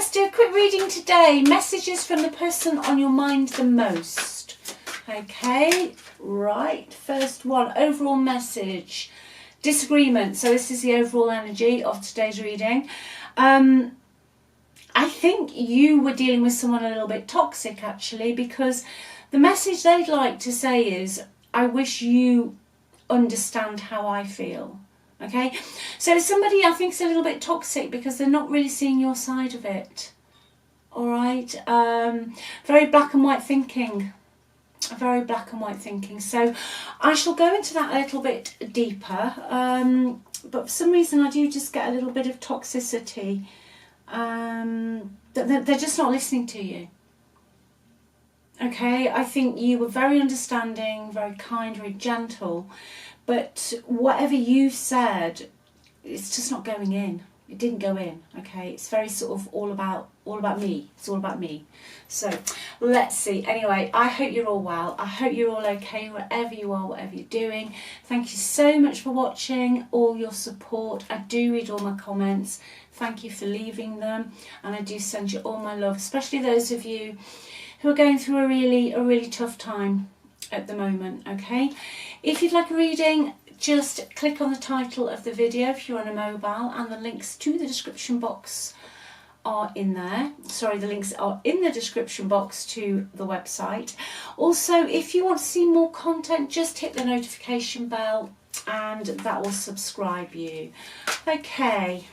let's do a quick reading today. Messages from the person on your mind the most. Okay, right. First one, overall message. Disagreement. So this is the overall energy of today's reading. I think you were dealing with someone a little bit toxic, actually, because the message they'd like to say is, I wish you understand how I feel. Okay, so somebody I think is a little bit toxic because they're not really seeing your side of it. All right, very black and white thinking. Very black and white thinking. So I shall go into that a little bit deeper. But for some reason I do just get a little bit of toxicity. They're just not listening to you. Okay, I think you were very understanding, very kind, very gentle, but whatever you said, it's just not going in. It didn't go in. Okay, it's very sort of all about me. It's all about me. So let's see. Anyway, I hope you're all well. I hope you're all okay wherever you are, whatever you're doing. Thank you so much for watching, all your support. I do read all my comments. Thank you for leaving them, and I do send you all my love, especially those of you who are going through a really tough time at the moment. Okay, if you'd like a reading, just click on the title of the video if you're on a mobile, and the links to the description box are in there. Sorry, the links are in the description box to the website. Also, if you want to see more content, just hit the notification bell and that will subscribe you. Okay,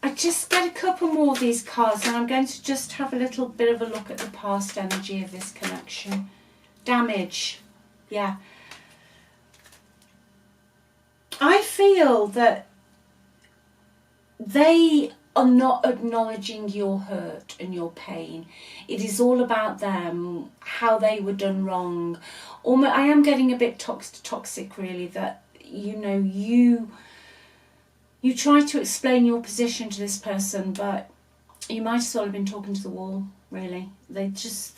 I just get a couple more of these cards, and I'm going to just have a little bit of a look at the past energy of this connection. Damage. Yeah. I feel that they are not acknowledging your hurt and your pain. It is all about them, how they were done wrong. I am getting a bit toxic, really, that, you know, you try to explain your position to this person, but you might as well have been talking to the wall, really. They just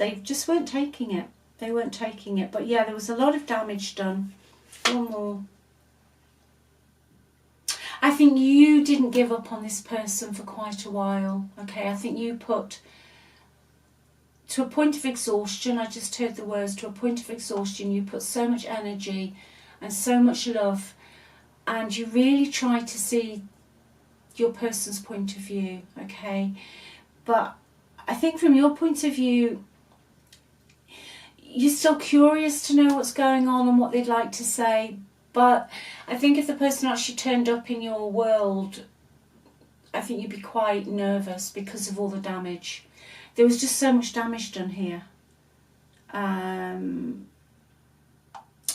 weren't taking it. They weren't taking it. But yeah, there was a lot of damage done. One more. I think you didn't give up on this person for quite a while. Okay, I think you put to a point of exhaustion. I just heard the words, to a point of exhaustion. You put so much energy and so much love, and you really try to see your person's point of view. Okay, but I think from your point of view, you're still curious to know what's going on and what they'd like to say. But I think if the person actually turned up in your world, I think you'd be quite nervous because of all the damage. There was just so much damage done here.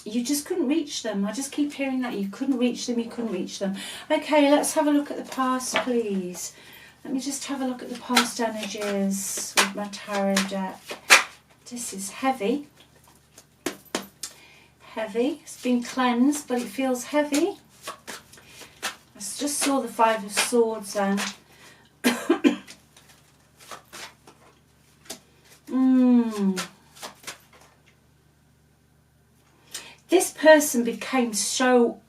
You just couldn't reach them. I just keep hearing that. You couldn't reach them, you couldn't reach them. Okay, let's have a look at the past, please. Let me just have a look at the past energies with my tarot deck. This is heavy. Heavy. It's been cleansed, but it feels heavy. I just saw the Five of Swords then. This person became so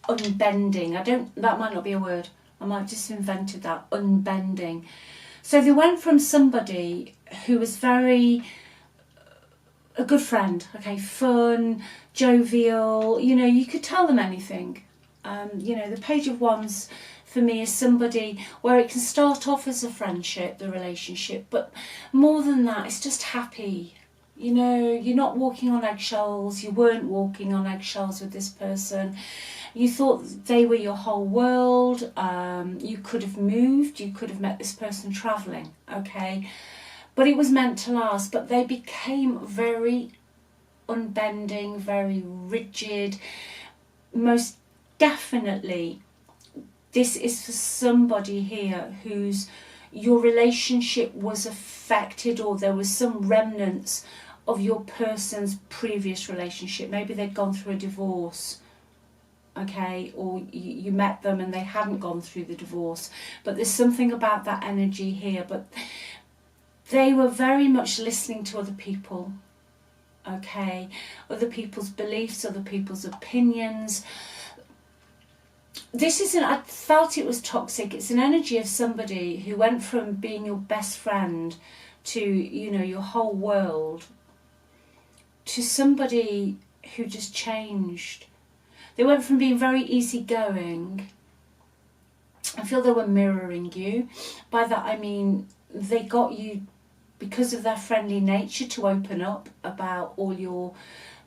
unbending. That might not be a word. I might have just invented that. Unbending. So they went from somebody who was very a good friend, okay, fun, jovial, you know, you could tell them anything. You know, the Page of Wands for me is somebody where it can start off as a friendship, the relationship, but more than that, it's just happy. You know, you're not walking on eggshells. You weren't walking on eggshells with this person. You thought they were your whole world. You could have moved. You could have met this person travelling, okay? But it was meant to last. But they became very unbending, very rigid. Most definitely, this is for somebody here whose your relationship was affected, or there was some remnants of your person's previous relationship. Maybe they'd gone through a divorce, okay, or you met them and they hadn't gone through the divorce. But there's something about that energy here. But they were very much listening to other people, okay, other people's beliefs, other people's opinions. this isn't, I felt it was toxic. It's an energy of somebody who went from being your best friend to, you know, your whole world, to somebody who just changed. They went from being very easygoing. I feel they were mirroring you. By that I mean they got you, because of their friendly nature, to open up about all your,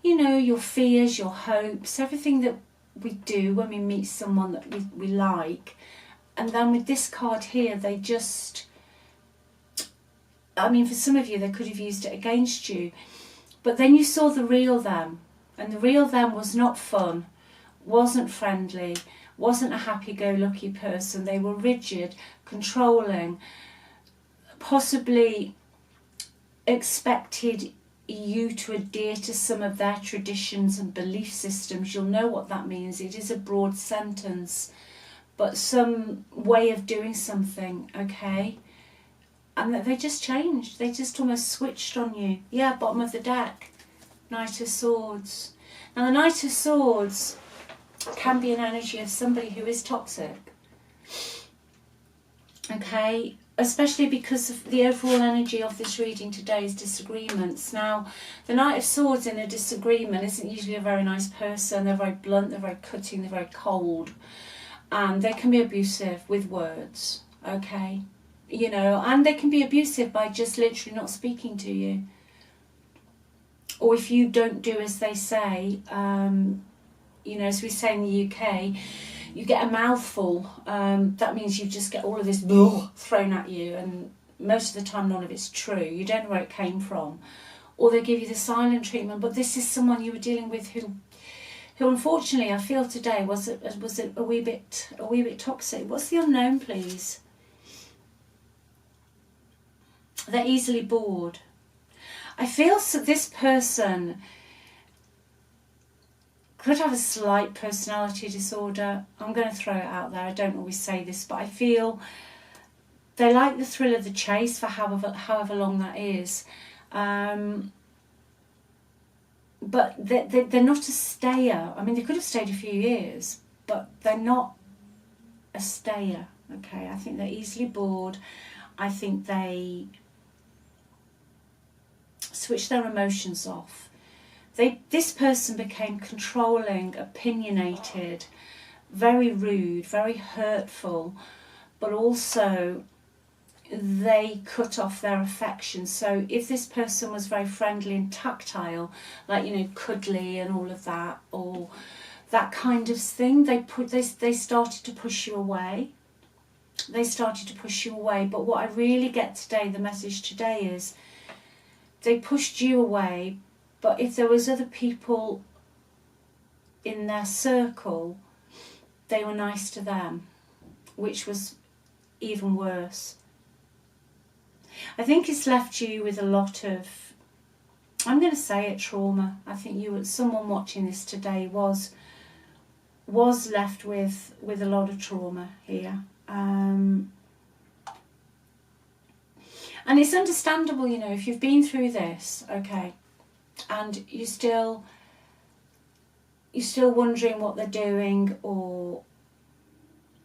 you know, your fears, your hopes, everything that we do when we meet someone that we like. And then with this card here, they just, I mean, for some of you, they could have used it against you. But then you saw the real them. And the real them was not fun, wasn't friendly, wasn't a happy-go-lucky person. They were rigid, controlling, possibly expected you to adhere to some of their traditions and belief systems. You'll know what that means. It is a broad sentence, but some way of doing something, okay? And that they just changed. They just almost switched on you. Yeah, bottom of the deck, Knight of Swords. Now the Knight of Swords can be an energy of somebody who is toxic, okay? Especially because of the overall energy of this reading today is disagreements. Now, the Knight of Swords in a disagreement isn't usually a very nice person. They're very blunt, they're very cutting, they're very cold. And they can be abusive with words, okay? You know, and they can be abusive by just literally not speaking to you. Or if you don't do as they say, you know, as we say in the UK, you get a mouthful. That means you just get all of this thrown at you, and most of the time none of it's true. You don't know where it came from, or they give you the silent treatment. But this is someone you were dealing with who unfortunately I feel today was a wee bit toxic. What's the unknown, please? They're easily bored. I feel so this person could have a slight personality disorder. I'm going to throw it out there. I don't always say this, but I feel they like the thrill of the chase for however long that is. But they're not a stayer. I mean, they could have stayed a few years, but they're not a stayer. Okay, I think they're easily bored. I think they switch their emotions off. This person became controlling, opinionated, very rude, very hurtful, but also they cut off their affection. So if this person was very friendly and tactile, like, you know, cuddly and all of that, or that kind of thing, they started to push you away. They started to push you away. But what I really get today, the message today is, they pushed you away. But if there was other people in their circle, they were nice to them, which was even worse. I think it's left you with a lot of, I'm going to say it, trauma. I think someone watching this today was left with a lot of trauma here. And it's understandable, you know, if you've been through this, okay, and you're still wondering what they're doing or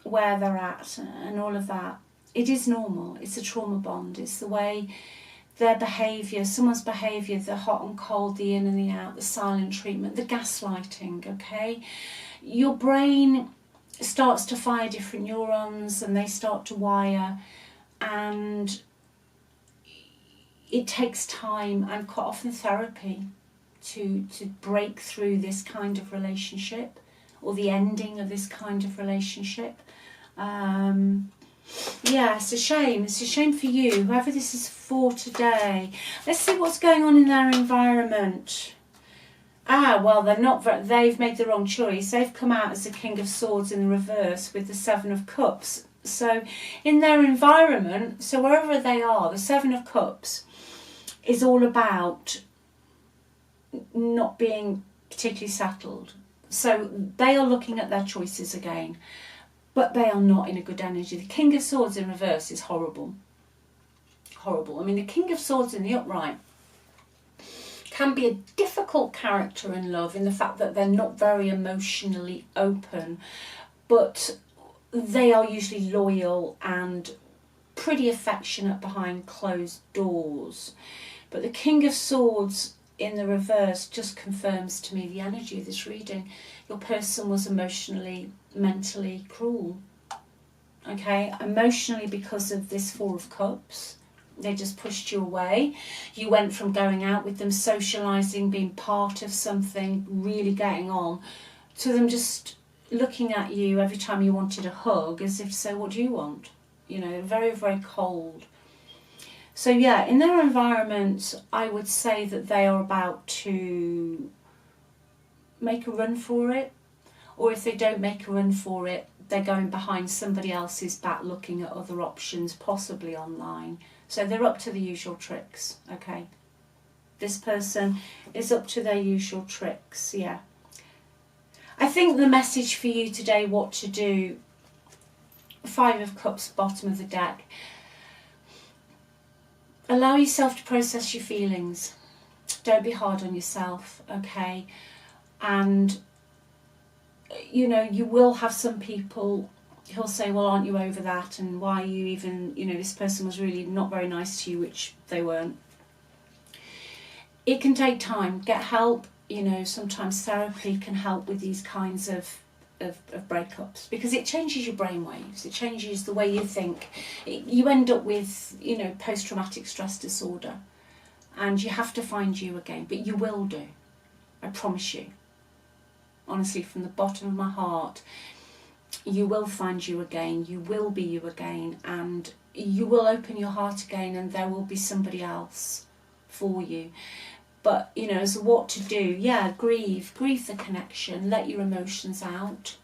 where they're at and all of that. It is normal. It's a trauma bond. It's the way their behaviour, someone's behaviour, the hot and cold, the in and the out, the silent treatment, the gaslighting, okay? Your brain starts to fire different neurons and they start to wire, and it takes time and quite often therapy to break through this kind of relationship, or the ending of this kind of relationship. Yeah, it's a shame. It's a shame for you, whoever this is for today. Let's see what's going on in their environment. Well, they've made the wrong choice. They've come out as the King of Swords in the reverse with the Seven of Cups. So in their environment, so wherever they are, the Seven of Cups is all about not being particularly settled. So they are looking at their choices again, but they are not in a good energy. The King of Swords in reverse is horrible. Horrible. I mean, the King of Swords in the upright can be a difficult character in love, in the fact that they're not very emotionally open. but they are usually loyal and pretty affectionate behind closed doors. But the King of Swords in the reverse just confirms to me the energy of this reading. Your person was emotionally, mentally cruel. Okay, emotionally because of this Four of Cups. They just pushed you away. You went from going out with them, socialising, being part of something, really getting on, to them just looking at you every time you wanted a hug as if to say, what do you want? You know, very, very cold. So yeah, in their environment, I would say that they are about to make a run for it. Or if they don't make a run for it, they're going behind somebody else's back looking at other options, possibly online. So they're up to the usual tricks, okay? This person is up to their usual tricks, yeah. I think the message for you today, what to do, Five of Cups, bottom of the deck. Allow yourself to process your feelings. Don't be hard on yourself, okay? And, you know, you will have some people who'll say, well, aren't you over that? And why are you even, you know, this person was really not very nice to you, which they weren't. It can take time. Get help. You know, sometimes therapy can help with these kinds of breakups, because it changes your brain waves, it changes the way you think. You end up with, you know, post-traumatic stress disorder, and you have to find you again, but you will do. I promise you. Honestly, from the bottom of my heart, you will find you again, you will be you again, and you will open your heart again, and there will be somebody else for you. But, you know, as what to do, yeah, grieve the connection, let your emotions out.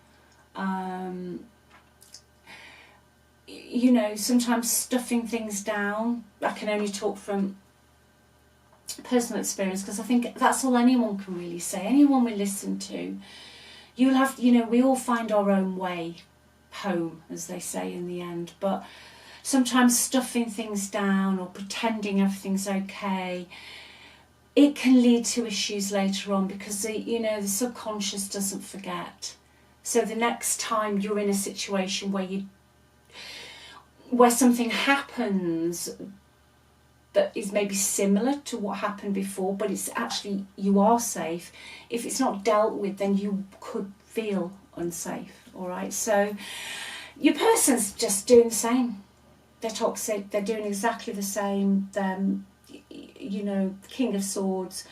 You know, sometimes stuffing things down. I can only talk from personal experience, because I think that's all anyone can really say, anyone we listen to. You'll have, you know, we all find our own way home, as they say in the end, but sometimes stuffing things down or pretending everything's okay, it can lead to issues later on, because the subconscious doesn't forget. So the next time you're in a situation where something happens that is maybe similar to what happened before, but it's actually, you are safe, if it's not dealt with, then you could feel unsafe. All right, so your person's just doing the same. They're toxic, they're doing exactly the same. You know, King of Swords,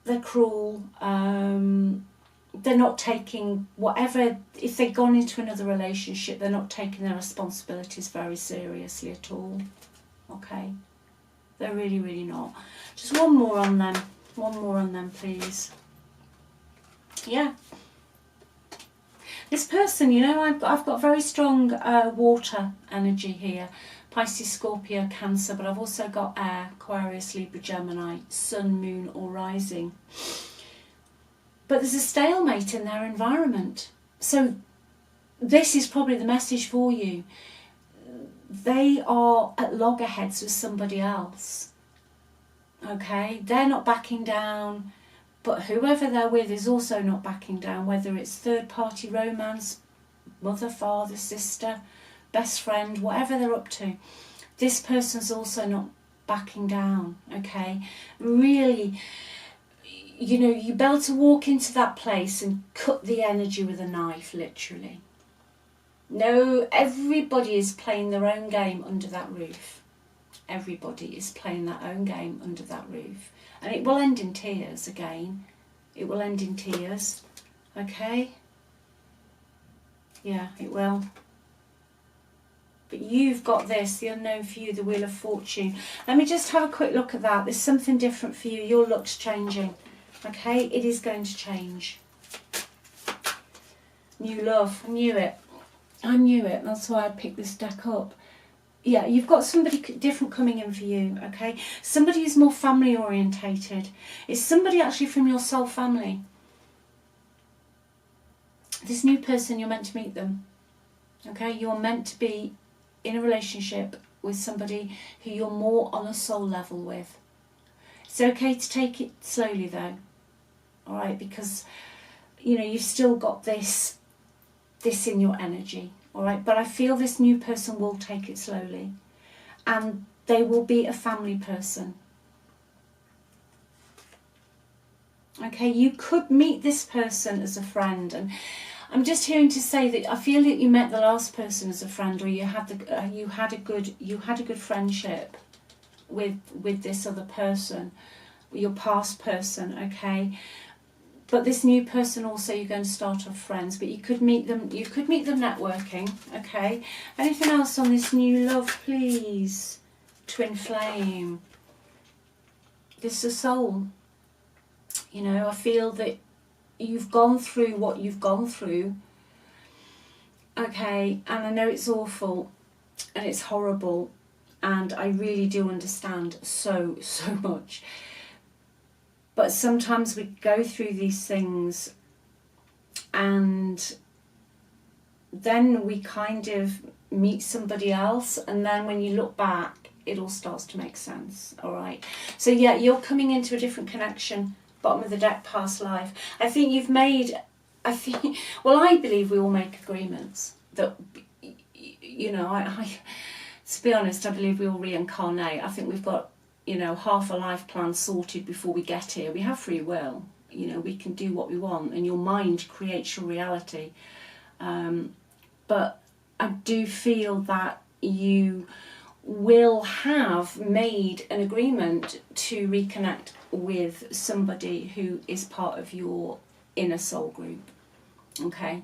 they're cruel, they're not taking whatever, if they've gone into another relationship, they're not taking their responsibilities very seriously at all. Okay, they're really, really not. Just one more on them, please. Yeah, this person, you know, I've got very strong water energy here. Pisces, Scorpio, Cancer, but I've also got air, Aquarius, Libra, Gemini, Sun, Moon or Rising. But there's a stalemate in their environment. So this is probably the message for you. They are at loggerheads with somebody else. Okay, they're not backing down, but whoever they're with is also not backing down, whether it's third-party romance, mother, father, sister, best friend, whatever they're up to. This person's also not backing down, okay? Really, you know, you're able to walk into that place and cut the energy with a knife, literally. No, everybody is playing their own game under that roof. Everybody is playing their own game under that roof. And it will end in tears again. It will end in tears, okay? Yeah, it will. But you've got this, the unknown for you, the Wheel of Fortune. Let me just have a quick look at that. There's something different for you. Your luck's changing. Okay, it is going to change. New love. I knew it. I knew it. That's why I picked this deck up. Yeah, you've got somebody different coming in for you, okay? Somebody who's more family orientated. It's somebody actually from your soul family. This new person, you're meant to meet them. Okay, you're meant to be in a relationship with somebody who you're more on a soul level with. It's okay to take it slowly though, all right, because, you know, you've still got this this in your energy, all right? But I feel this new person will take it slowly, and they will be a family person. Okay, you could meet this person as a friend, and I'm just hearing to say that I feel that you met the last person as a friend, or you had a good friendship with this other person, your past person. Okay, but this new person also, you're going to start off friends, but you could meet them networking. Okay, anything else on this new love, please? Twin flame. This is a soul. You know, I feel that you've gone through what you've gone through, okay, and I know it's awful and it's horrible, and I really do understand so much, but sometimes we go through these things and then we kind of meet somebody else, and then when you look back it all starts to make sense. All right, so yeah, you're coming into a different connection. Bottom of the deck, past life. I think you've made, well, I believe we all make agreements that, you know, I to be honest, I believe we all reincarnate. I think we've got, you know, half a life plan sorted before we get here. We have free will, you know, we can do what we want, and your mind creates your reality. But I do feel that you will have made an agreement to reconnect with somebody who is part of your inner soul group. Okay,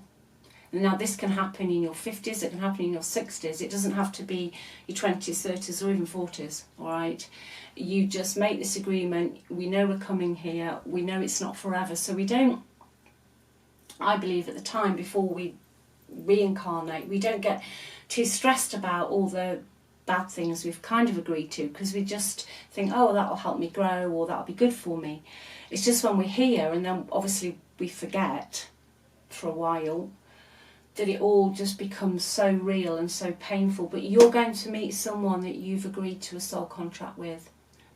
now this can happen in your 50s, it can happen in your 60s, it doesn't have to be your 20s, 30s or even 40s. All right, you just make this agreement. We know we're coming here, we know it's not forever, so we don't, I believe at the time before we reincarnate, we don't get too stressed about all the bad things we've kind of agreed to, because we just think, oh, that'll help me grow, or that'll be good for me. It's just when we're here, and then obviously we forget for a while, that it all just becomes so real and so painful. But you're going to meet someone that you've agreed to a soul contract with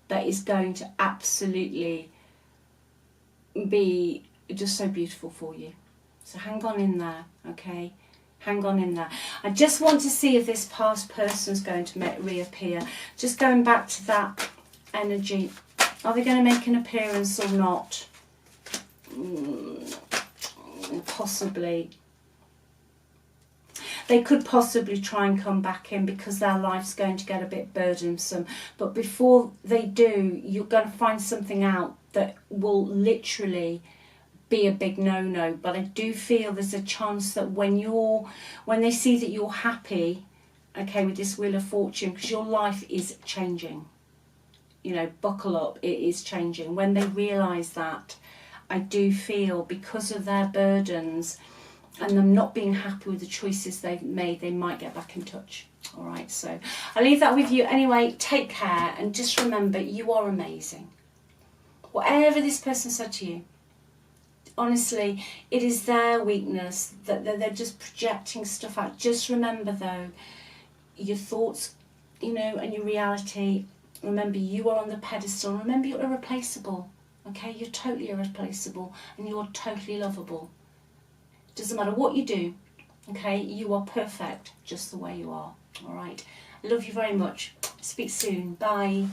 that is going to absolutely be just so beautiful for you. So hang on in there, okay? Hang on in there. I just want to see if this past person's going to reappear. Just going back to that energy. Are they going to make an appearance or not? Possibly. They could possibly try and come back in because their life's going to get a bit burdensome. But before they do, you're going to find something out that will literally be a big no-no. But I do feel there's a chance that when they see that you're happy, okay, with this Wheel of Fortune, because your life is changing, you know, buckle up, it is changing. When they realise that, I do feel because of their burdens and them not being happy with the choices they've made, they might get back in touch. All right, so I'll leave that with you. Anyway, take care, and just remember, you are amazing. Whatever this person said to you, honestly, it is their weakness, that they're just projecting stuff out. Just remember though, your thoughts, you know, and your reality, remember you are on the pedestal. Remember, you're irreplaceable, okay? You're totally irreplaceable, and you're totally lovable. Doesn't matter what you do, okay? You are perfect just the way you are. All right, I love you very much. Speak soon. Bye.